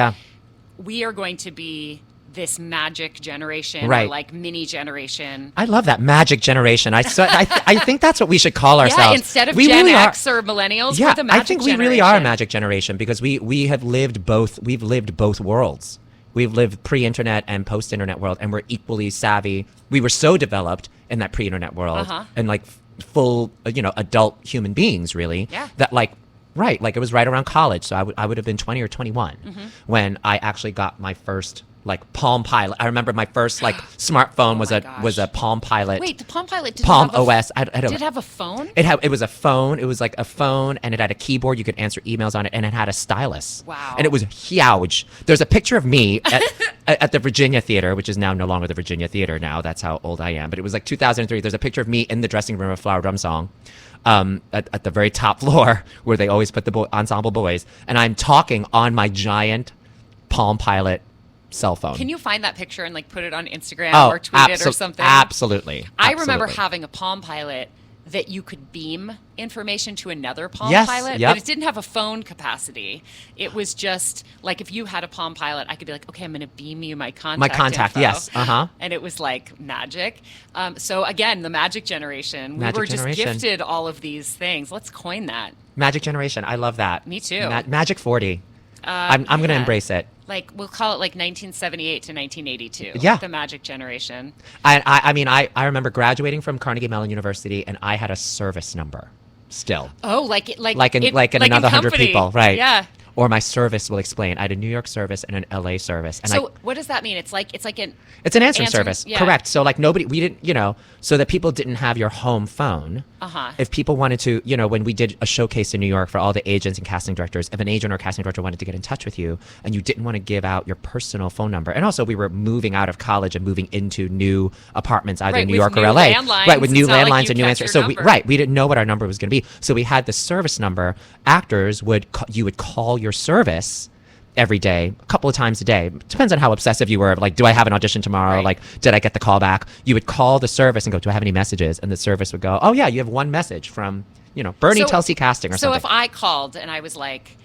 we are going to be this magic generation, or like mini generation. I love that, magic generation. I think that's what we should call ourselves. Yeah, instead of Gen X or millennials, we're the magic generation. I think we really are a magic generation, because we've lived both worlds. we've lived pre-internet and post-internet world, and we're equally savvy. We were so developed in that pre-internet world, and like full, adult human beings, really. Yeah. That like, right, like it was right around college. So I would have been 20 or 21 when I actually got my first like Palm Pilot. I remember my first like smartphone was a Palm Pilot. Wait, the Palm Pilot didn't Palm have OS. I did it have a phone? It was a phone. It was like a phone, and it had a keyboard. You could answer emails on it, and it had a stylus. Wow. And it was huge. There's a picture of me at the Virginia Theater, which is now no longer the Virginia Theater now. That's how old I am. But it was like 2003. There's a picture of me in the dressing room of Flower Drum Song. At the very top floor where they always put the ensemble boys, and I'm talking on my giant Palm Pilot cell phone. Can you find that picture and like put it on Instagram or tweet it or something? Absolutely. I remember having a Palm Pilot that you could beam information to another Palm Yes, Pilot, yep. but it didn't have a phone capacity. It was just like if you had a Palm Pilot, I could be like, okay, I'm going to beam you my contact info. Yes. And it was like magic. So again, the magic generation. We were just gifted all of these things. Let's coin that. Magic generation. I love that. Me too. Magic 40. I'm going to embrace it. Like we'll call it like 1978 to 1982. Yeah. The magic generation. I mean, I remember graduating from Carnegie Mellon University, and I had a service number still. Oh, like in another 100 company. people, right? Yeah. Or my service will explain. I had a New York service and an LA service. And so what does that mean? It's an it's an answering service. Yeah. Correct. So like we didn't, so that people didn't have your home phone. If people wanted to, when we did a showcase in New York for all the agents and casting directors, if an agent or casting director wanted to get in touch with you and you didn't want to give out your personal phone number, and also we were moving out of college and moving into new apartments, either in New York or LA. Right, with new landlines and new answers. So we didn't know what our number was going to be. So we had the service number. Actors you would call your service every day, a couple of times a day. Depends on how obsessive you were. Like, do I have an audition tomorrow? Right. Like, did I get the call back? You would call the service and go, do I have any messages? And the service would go, oh yeah, you have one message from, Bernie Telsey Casting or something. So if I called and I was like,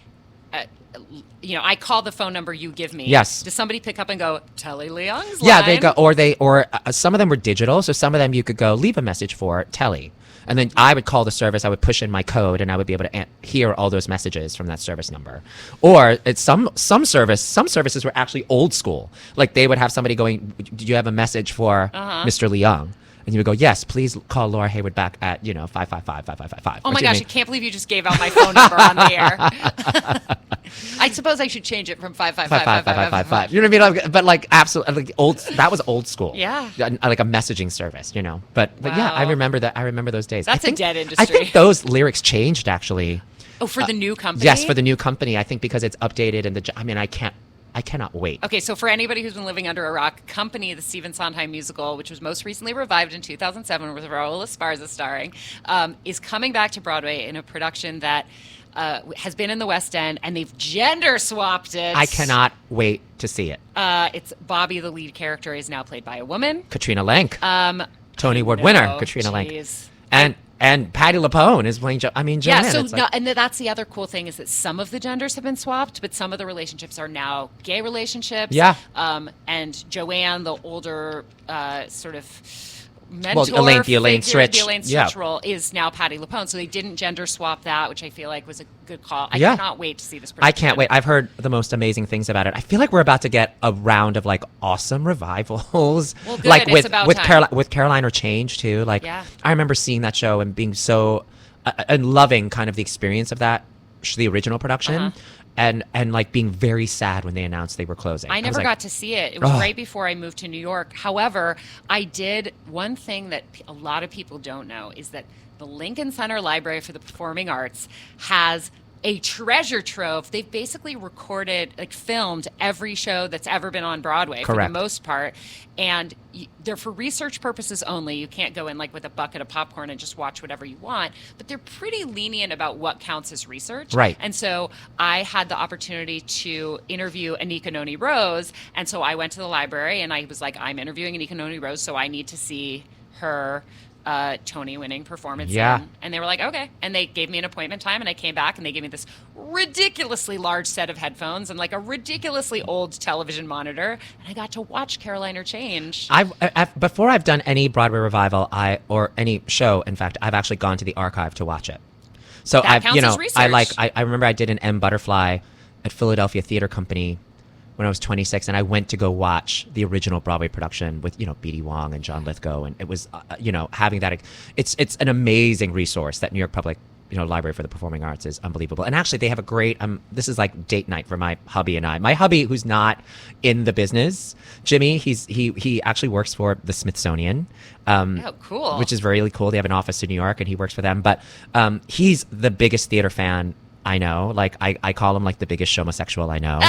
I call the phone number you give me. Yes. Does somebody pick up and go, Telly Leung's line? Yeah, they go, or some of them were digital. So some of them you could go, leave a message for Telly. And then I would call the service, I would push in my code, and I would be able to hear all those messages from that service number. Or it's some services were actually old school. Like they would have somebody going, do you have a message for Mr. Leung? And you would go, yes, please call Laura Heywood back at, 555-5555. Oh my gosh, I can't believe you just gave out my phone number on the air. I suppose I should change it from 555-5555. You know what I mean? But like absolutely that was old school. Yeah. Like a messaging service, But yeah, I remember that. I remember those days. That's a dead industry. I think those lyrics changed actually. Oh, for the new company? Yes, for the new company. I think because it's updated and I cannot wait. Okay, so for anybody who's been living under a rock, Company, the Stephen Sondheim musical, which was most recently revived in 2007 with Raul Esparza starring, is coming back to Broadway in a production that has been in the West End, and they've gender swapped it. I cannot wait to see it. It's Bobby, the lead character, is now played by a woman. Katrina Lenk. Tony Award winner, Katrina Lenk. And Patti LuPone is playing Joanne. Yeah, and that's the other cool thing is that some of the genders have been swapped, but some of the relationships are now gay relationships. Yeah. And Joanne, the older sort of mentor the Elaine figure, Stritch. the Elaine Stritch role is now Patti LuPone. So they didn't gender swap that, which I feel like was a good call. I cannot wait to see this production. I can't wait. I've heard the most amazing things about it. I feel like we're about to get a round of like awesome revivals. Well, good. Like It's about time. with Caroline or Change too. Like Yeah. I remember seeing that show and being so and loving kind of the experience of that, the original production. And like being very sad when they announced they were closing. I never got to see it. It was right before I moved to New York. However, I did one thing that a lot of people don't know is that the Lincoln Center Library for the Performing Arts has a treasure trove. They've basically filmed every show that's ever been on Broadway for the most part. And they're for research purposes only. You can't go in like with a bucket of popcorn and just watch whatever you want. But they're pretty lenient about what counts as research. Right. And so I had the opportunity to interview Anika Noni Rose. And so I went to the library and I was like, I'm interviewing Anika Noni Rose, so I need to see her Tony-winning performance. Yeah. And they were like, okay. And they gave me an appointment time, and I came back, and they gave me this ridiculously large set of headphones and like a ridiculously old television monitor, and I got to watch Caroline or Change. Before I've done any Broadway revival, or any show, in fact, I've actually gone to the archive to watch it. So that counts as research. I remember I did an M Butterfly at Philadelphia Theater Company when I was 26, and I went to go watch the original Broadway production with, B.D. Wong and John Lithgow, and it was, having that. It's an amazing resource. That New York Public, Library for the Performing Arts is unbelievable. And actually, they have a great. This is like date night for my hubby and I. My hubby, who's not in the business, Jimmy, he actually works for the Smithsonian. Oh, cool. Which is really cool. They have an office in New York, and he works for them. But he's the biggest theater fan I know. Like I call him like the biggest showmosexual I know.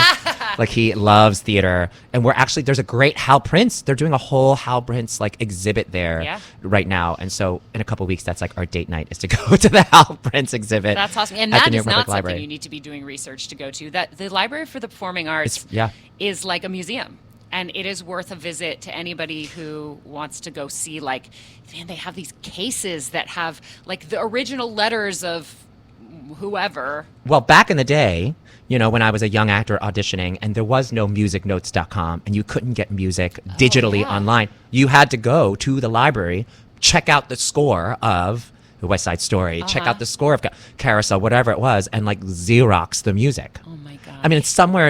Like he loves theater, and there's a great Hal Prince. They're doing a whole Hal Prince like exhibit there right now, and so in a couple of weeks, that's like our date night is to go to the Hal Prince exhibit. That's awesome, and that is not something you need to be doing research to go to. That the Library for the Performing Arts is like a museum. And it is worth a visit to anybody who wants to go see, like, man, they have these cases that have like the original letters of whoever. Well, back in the day, when I was a young actor auditioning, and there was no musicnotes.com, and you couldn't get music digitally online, you had to go to the library, check out the score of the West Side Story, check out the score of Carousel, whatever it was, and like Xerox the music. Oh my God. I mean, it's somewhere,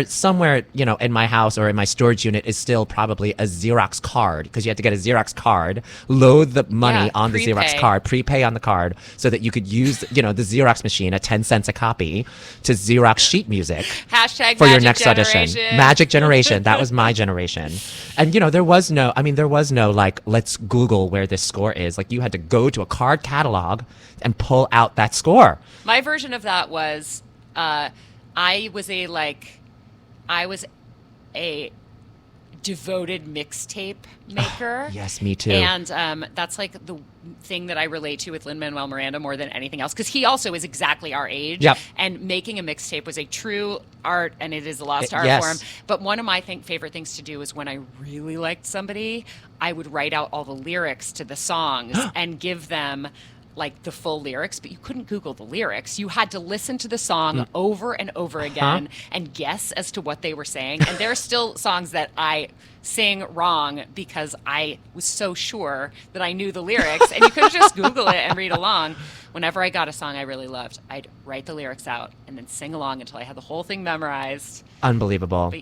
in my house or in my storage unit is still probably a Xerox card, because you had to get a Xerox card, load the money on the Xerox card, prepay on the card, so that you could use, the Xerox machine at 10 cents a copy to Xerox sheet music. Hashtag for your Magic next Generation. audition. Magic Generation. That was my generation. And, there was no like, let's Google where this score is. Like, you had to go to a card catalog and pull out that score. My version of that was, I was a devoted mixtape maker. Yes, me too. And that's like the thing that I relate to with Lin-Manuel Miranda more than anything else, because he also is exactly our age. Yep. And making a mixtape was a true art, and it is a lost art yes. form. But one of my favorite things to do is when I really liked somebody, I would write out all the lyrics to the songs and give them like the full lyrics, but you couldn't Google the lyrics. You had to listen to the song over and over again and guess as to what they were saying. And there are still songs that I sing wrong because I was so sure that I knew the lyrics, and you couldn't just Google it and read along. Whenever I got a song I really loved, I'd write the lyrics out and then sing along until I had the whole thing memorized. Unbelievable.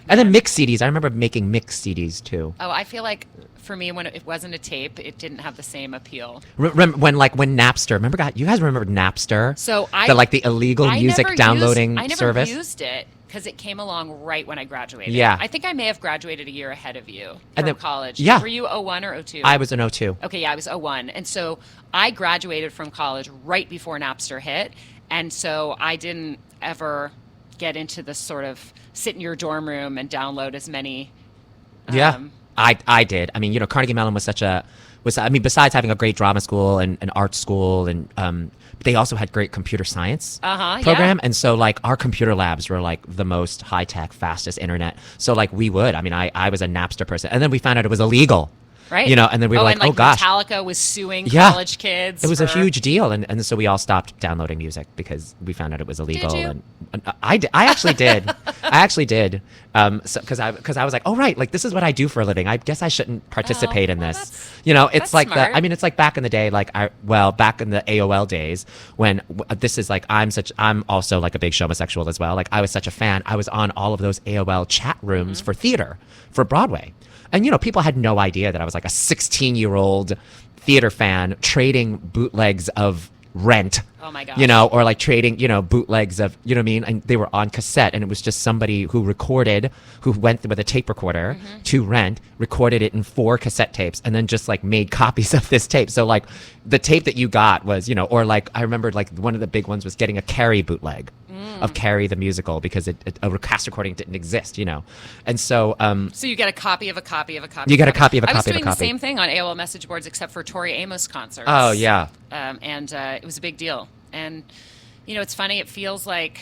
And then mix CDs. I remember making mix CDs too. Oh, I feel like for me, when it wasn't a tape, it didn't have the same appeal. When Napster, remember, you guys remember Napster? So the illegal music downloading service? I never used it because it came along right when I graduated. Yeah. I think I may have graduated a year ahead of you and from college. Yeah. Were you 01 or 02? I was an 02. Okay, yeah, I was 01. And so I graduated from college right before Napster hit. And so I didn't ever get into this sort of sit in your dorm room and download as many. I did. I mean, Carnegie Mellon was besides having a great drama school and an art school, and they also had great computer science program. And so like our computer labs were like the most high tech, fastest internet. So like I was a Napster person, and then we found out it was illegal. Right. And then we were oh gosh. Metallica was suing college kids. It was a huge deal. And so we all stopped downloading music because we found out it was illegal. Did you? And I actually did. I actually did. Because I was like, oh, right. Like, this is what I do for a living. I guess I shouldn't participate in this. It's like smart. it's like back in the day, back in the AOL days when this is like, I'm also like a big showmosexual as well. Like, I was such a fan. I was on all of those AOL chat rooms for theater, for Broadway. And, people had no idea that I was like a 16-year-old theater fan trading bootlegs of Rent. Oh, my gosh. Or like trading, bootlegs of, what I mean? And they were on cassette, and it was just somebody who went with a tape recorder to Rent, recorded it in 4 cassette tapes, and then just like made copies of this tape. So like the tape that you got was, or like I remember like one of the big ones was getting a Carrie bootleg of Carrie the musical, because a cast recording didn't exist, And so so you get a copy of a copy of a copy. You get a copy of a copy of a copy. I was doing the same thing on AOL message boards, except for Tori Amos concerts. Oh yeah. And it was a big deal. And it's funny. It feels like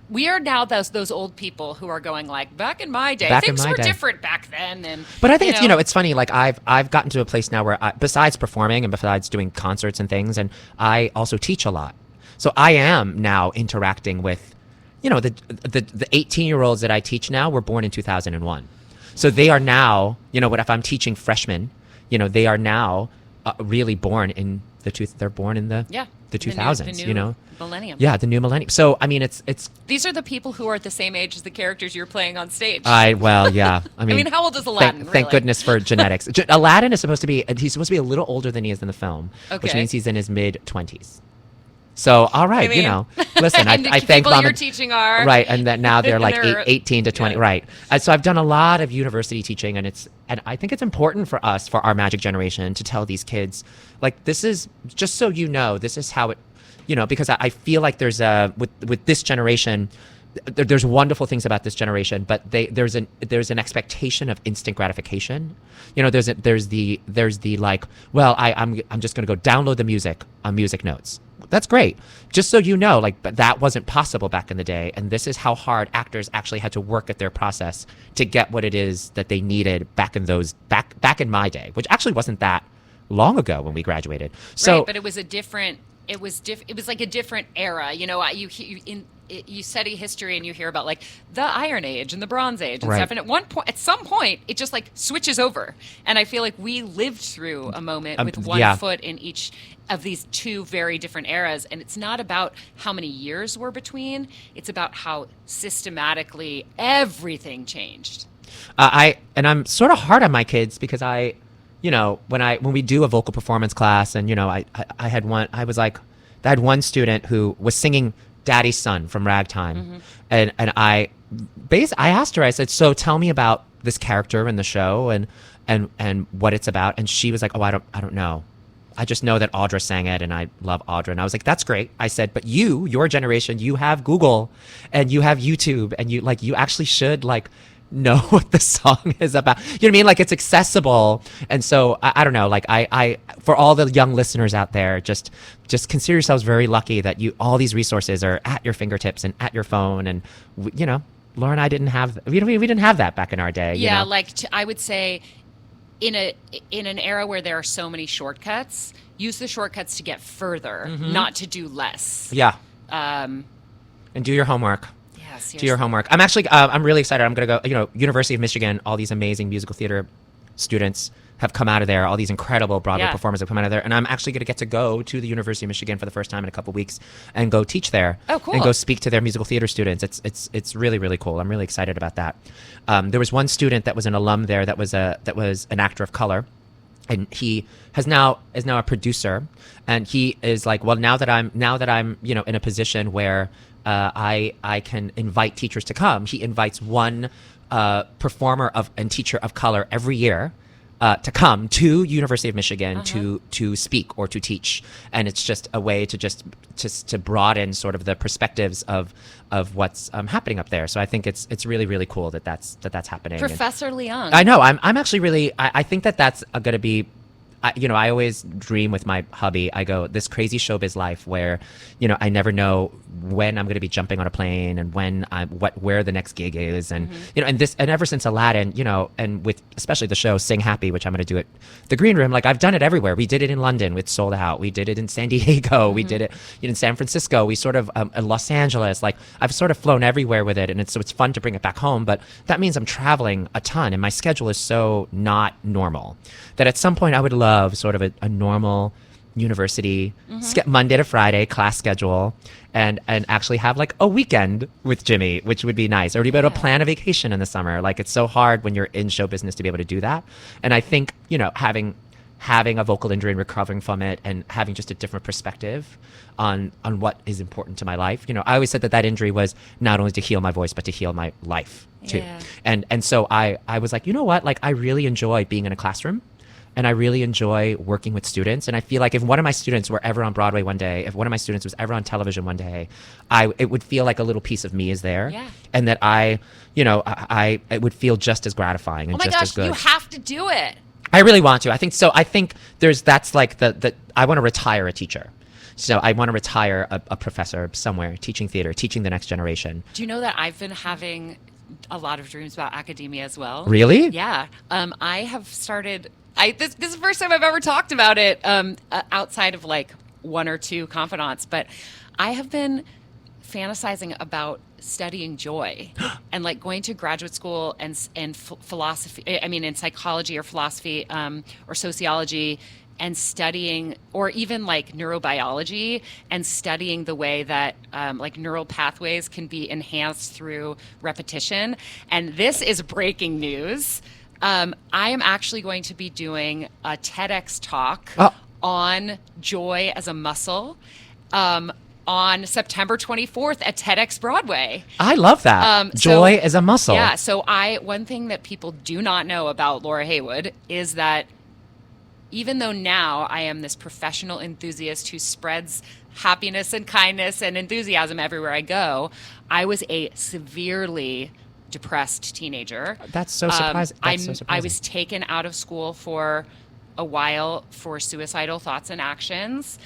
we are now those old people who are going like, back in my day, things were different back then. But I think it's funny. Like I've gotten to a place now where besides performing and besides doing concerts and things, and I also teach a lot. So I am now interacting with, the 18-year-olds that I teach now were born in 2001. So they are now, if I'm teaching freshmen, they are now really born in they're born in the 2000s, the new you know, millennium. Yeah, the new millennium. So I mean, it's these are the people who are at the same age as the characters you're playing on stage. well, yeah. I mean, how old is Aladdin? Thank goodness for genetics. Aladdin is supposed to be a little older than he is in the film, which Okay. means he's in his mid-20s. So, all right, I mean, you know, listen, and the I thank people Mom you're and- teaching are right, and that now they're like they're- 18 to 20, yeah. right? So I've done a lot of university teaching, and I think it's important for us, for our Magic generation, to tell these kids, like, this is just so you know, this is how it, you know, because I feel like there's with this generation. There's wonderful things about this generation, but there's an expectation of instant gratification. You know, there's the like, well, I'm just going to go download the music on Music Notes. That's great. Just so you know, like, but that wasn't possible back in the day, and this is how hard actors actually had to work at their process to get what it is that they needed back in my day, which actually wasn't that long ago when we graduated. So, right, but it was a different. It was like a different era. You know, you study history and you hear about like the Iron Age and the Bronze Age and Right. stuff. And at some point, it just like switches over. And I feel like we lived through a moment with one yeah. foot in each of these two very different eras. And it's not about how many years were between. It's about how systematically everything changed. I'm sort of hard on my kids because you know, when we do a vocal performance class, and you know, I had one student who was singing Daddy's Son from Ragtime, and I asked her, I said, so tell me about this character in the show and what it's about, and she was like, oh, I don't know. I just know that Audra sang it, and I love Audra. And I was like, that's great. I said, but your generation, you have Google and you have YouTube, and you actually should know what the song is about. You know what I mean? Like, it's accessible. And so I don't know, like I for all the young listeners out there, just consider yourselves very lucky that all these resources are at your fingertips and at your phone. And you know, Laura and I didn't have we didn't have that back in our day. Yeah, you know? like I would say in an era where there are so many shortcuts, use the shortcuts to get further, not to do less. Yeah. And do your homework. Yeah, seriously. Do your homework. I'm actually, I'm really excited. I'm going to go, you know, University of Michigan, all these amazing musical theater students have come out of there. All these incredible Broadway performers have come out of there. And I'm actually going to go to the University of Michigan for the first time in a couple weeks and go teach there. Oh, cool. And go speak to their musical theater students. It's really, really cool. I'm really excited about that. There was one student that was an alum there that was an actor of color. And he is now a producer, and he is like, well, now that I'm you know, in a position where I can invite teachers to come. He invites one performer and teacher of color every year to come to University of Michigan to speak or to teach, and it's just a way to just to broaden sort of the perspectives of what's happening up there. So I think it's really, really cool that's happening. Professor Leung. I know. I'm actually really. I think that's going to be. You know, I always dream with my hubby. I go, this crazy showbiz life where, you know, I never know when I'm going to be jumping on a plane and where the next gig is, and you know, and ever since Aladdin, you know, and with especially the show Sing Happy, which I'm going to do at the Green Room. Like, I've done it everywhere. We did it in London, it's sold out. We did it in San Diego. We did it in San Francisco. We sort of in Los Angeles. Like, I've sort of flown everywhere with it, and so it's fun to bring it back home. But that means I'm traveling a ton, and my schedule is so not normal that at some point I would love sort of a normal university Monday to Friday class schedule, and actually have like a weekend with Jimmy, which would be nice, or to be able to plan a vacation in the summer. Like, it's so hard when you're in show business to be able to do that. And I think, you know, having a vocal injury and recovering from it, and having just a different perspective on what is important to my life. You know, I always said that injury was not only to heal my voice, but to heal my life too. Yeah. And so I was like, you know what, like, I really enjoy being in a classroom. And I really enjoy working with students. And I feel like if one of my students were ever on Broadway one day, if one of my students was ever on television one day, it would feel like a little piece of me is there. Yeah. And that it would feel just as gratifying and just as good. Oh my gosh, you have to do it. I really want to. I think so. I think that's like I want to retire a teacher. So I want to retire a professor somewhere, teaching theater, teaching the next generation. Do you know that I've been having a lot of dreams about academia as well? Really? Yeah. I have started... This is the first time I've ever talked about it outside of like one or two confidants, but I have been fantasizing about studying joy and like going to graduate school and philosophy. I mean, in psychology or philosophy or sociology, and studying, or even like neurobiology and studying the way that like neural pathways can be enhanced through repetition. And this is breaking news. I am actually going to be doing a TEDx talk on joy as a muscle on September 24th at TEDx Broadway. I love that. Joy as a muscle. Yeah. So one thing that people do not know about Laura Heywood is that even though now I am this professional enthusiast who spreads happiness and kindness and enthusiasm everywhere I go, I was a severely depressed teenager. That's so surprising. I was taken out of school for a while for suicidal thoughts and actions.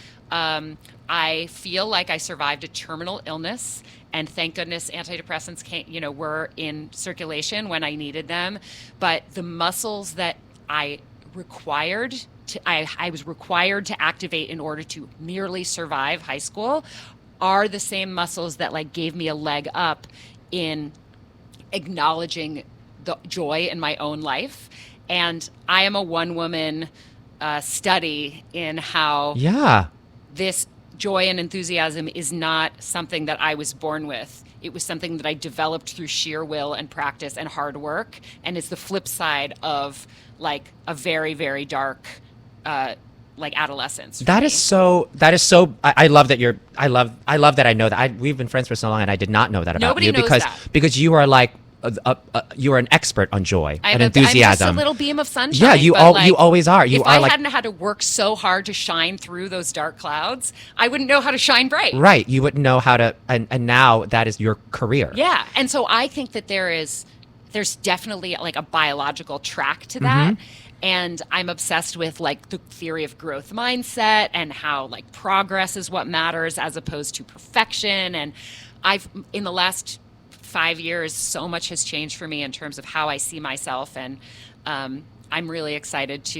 I feel like I survived a terminal illness, and thank goodness antidepressants were in circulation when I needed them. But the muscles that I was required to activate in order to merely survive high school are the same muscles that like gave me a leg up in acknowledging the joy in my own life. And I am a one-woman study in how this joy and enthusiasm is not something that I was born with. It was something that I developed through sheer will and practice and hard work, and it's the flip side of like a very, very dark like adolescence. That is so. I love that I love that I know that. We've been friends for so long, and I did not know that about Nobody you knows that. because you are like you are an expert on joy and enthusiasm. I'm just a little beam of sunshine. Yeah, you always are. If I hadn't had to work so hard to shine through those dark clouds, I wouldn't know how to shine bright. Right, you wouldn't know how to, and now that is your career. Yeah, and so I think that there's definitely like a biological track to that. And I'm obsessed with like the theory of growth mindset and how like progress is what matters as opposed to perfection. And in the last 5 years, so much has changed for me in terms of how I see myself. And I'm really excited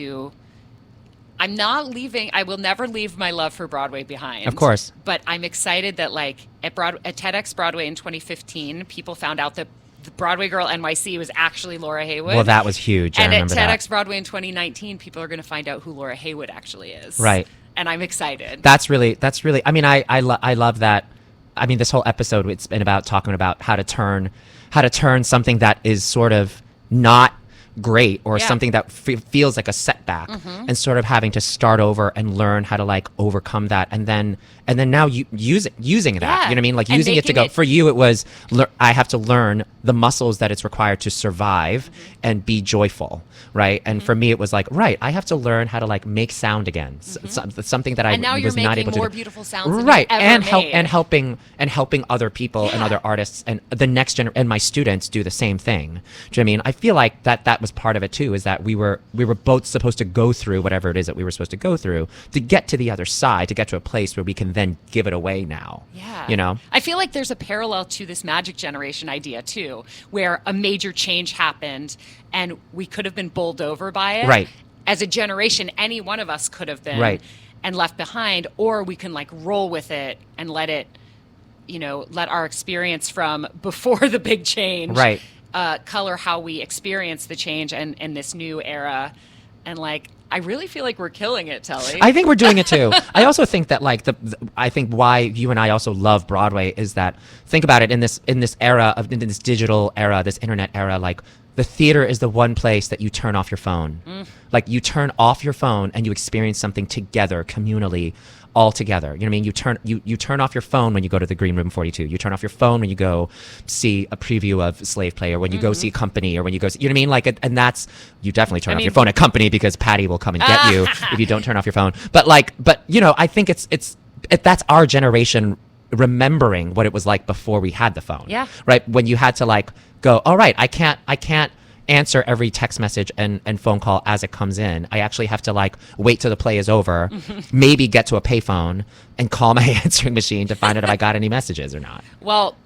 I'm not leaving. I will never leave my love for Broadway behind. Of course. But I'm excited that like at TEDx Broadway in 2015, people found out that the Broadway Girl NYC was actually Laura Heywood. Well, that was huge. And I at remember TEDx Broadway in 2019, people are going to find out who Laura Heywood actually is. Right. And I'm excited. That's really. I mean, I love that. I mean, this whole episode, it's been about talking about how to turn something that is sort of not great or something that feels like a setback and sort of having to start over and learn how to like overcome that, and then now using that, you know what I mean, like and using it to go. For you, it was I have to learn the muscles that it's required to survive and be joyful, right? And for me, it was like, I have to learn how to like make sound again, something that I was not able to do. And now you're making more beautiful sounds than right, you've and ever made. helping other people and other artists and the next generation and my students do the same thing. Do you know what I mean? I feel like that was part of it too, is that we were both supposed to go through whatever it is that we were supposed to go through to get to the other side, to get to a place where we can then give it away now. Yeah. You know? I feel like there's a parallel to this Magic Generation idea too, where a major change happened and we could have been bowled over by it. Right. As a generation, any one of us could have been. Right. And left behind, or we can like roll with it and let it, let our experience from before the big change color how we experience the change and this new era. And like, I really feel like we're killing it, Telly. I think we're doing it too. I also think that like I think why you and I also love Broadway is that, think about it, in this era in this digital era, this internet era, like the theater is the one place that you turn off your phone. Like you turn off your phone and you experience something together, communally, all together. You know what I mean? You turn off your phone when you go to the Green Room 42. You turn off your phone when you go see a preview of Slave Play, or when you go see Company, or when you go see, you know what I mean? Like, and that's, you definitely turn off your phone at Company because Patty will come and get you if you don't turn off your phone. But I think that's our generation remembering what it was like before we had the phone. Yeah. Right? When you had to like go, all right, I can't answer every text message and phone call as it comes in. I actually have to like wait till the play is over, maybe get to a payphone and call my answering machine to find out if I got any messages or not. Well,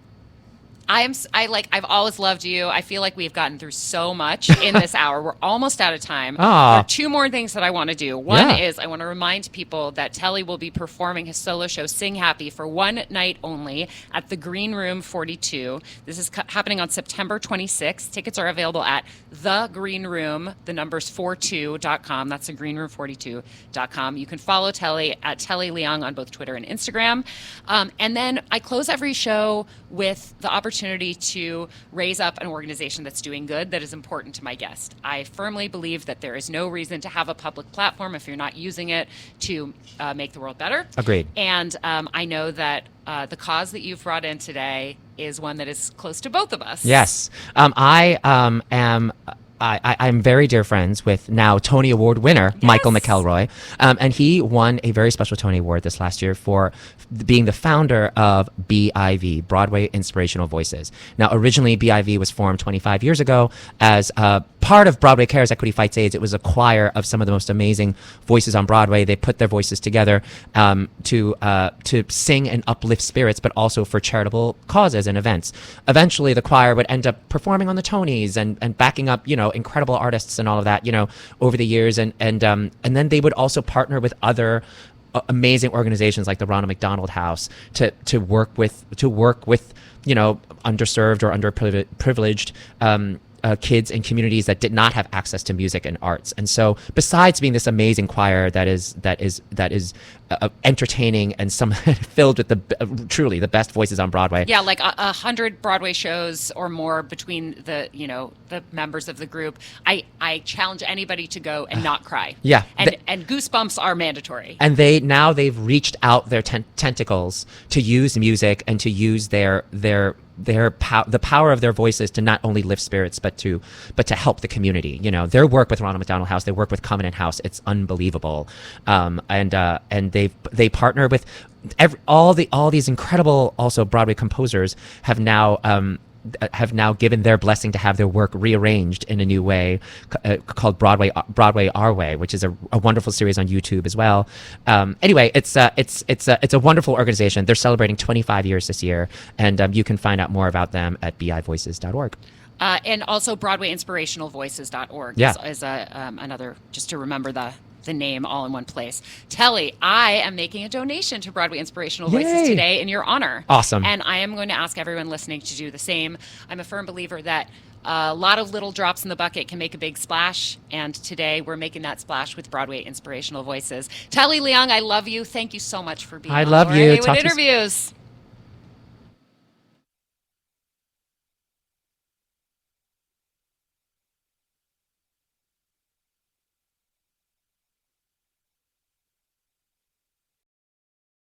I've always loved you. I feel like we've gotten through so much in this hour. We're almost out of time. There are two more things that I want to do. One is I want to remind people that Telly will be performing his solo show Sing Happy for one night only at the Green Room 42. This is happening on September 26th. Tickets are available at the Green Room, the numbers 42.com. That's the greenroom42.com. You can follow Telly at Telly Leung on both Twitter and Instagram. And then I close every show with the opportunity to raise up an organization that's doing good that is important to my guest. I firmly believe that there is no reason to have a public platform if you're not using it to make the world better. Agreed. And I know that the cause that you've brought in today is one that is close to both of us. Yes. I'm very dear friends with now Tony Award winner Michael McElroy, and he won a very special Tony Award this last year for being the founder of BIV, Broadway Inspirational Voices. Now, originally BIV was formed 25 years ago as part of Broadway Cares Equity Fights AIDS. It was a choir of some of the most amazing voices on Broadway. They put their voices together to sing and uplift spirits, but also for charitable causes and events. Eventually, the choir would end up performing on the Tonys and backing up, incredible artists and all of that, over the years. And then they would also partner with other amazing organizations like the Ronald McDonald House to work with underserved or underprivileged kids in communities that did not have access to music and arts. And so, besides being this amazing choir that is entertaining and some filled with truly the best voices on Broadway. Yeah, like 100 Broadway shows or more between the members of the group. I challenge anybody to go and not cry. Yeah, and goosebumps are mandatory. And they've reached out their tentacles to use music and to use the power of their voices to not only lift spirits but to help the community. Their work with Ronald McDonald House, they work with Covenant House. It's unbelievable, and they partner with all these incredible also Broadway composers have now given their blessing to have their work rearranged in a new way called Broadway Our Way, which is a wonderful series on YouTube as well. Anyway, it's a wonderful organization. They're celebrating 25 years this year, and you can find out more about them at bivoices.org. And also BroadwayInspirationalVoices.org is another, just to remember the name all in one place. Telly, I am making a donation to Broadway Inspirational Voices today in your honor. Awesome. And I am going to ask everyone listening to do the same. I'm a firm believer that a lot of little drops in the bucket can make a big splash, and today we're making that splash with Broadway Inspirational Voices. Telly Leung, I love you. Thank you so much for being on Laura Heywood Interviews.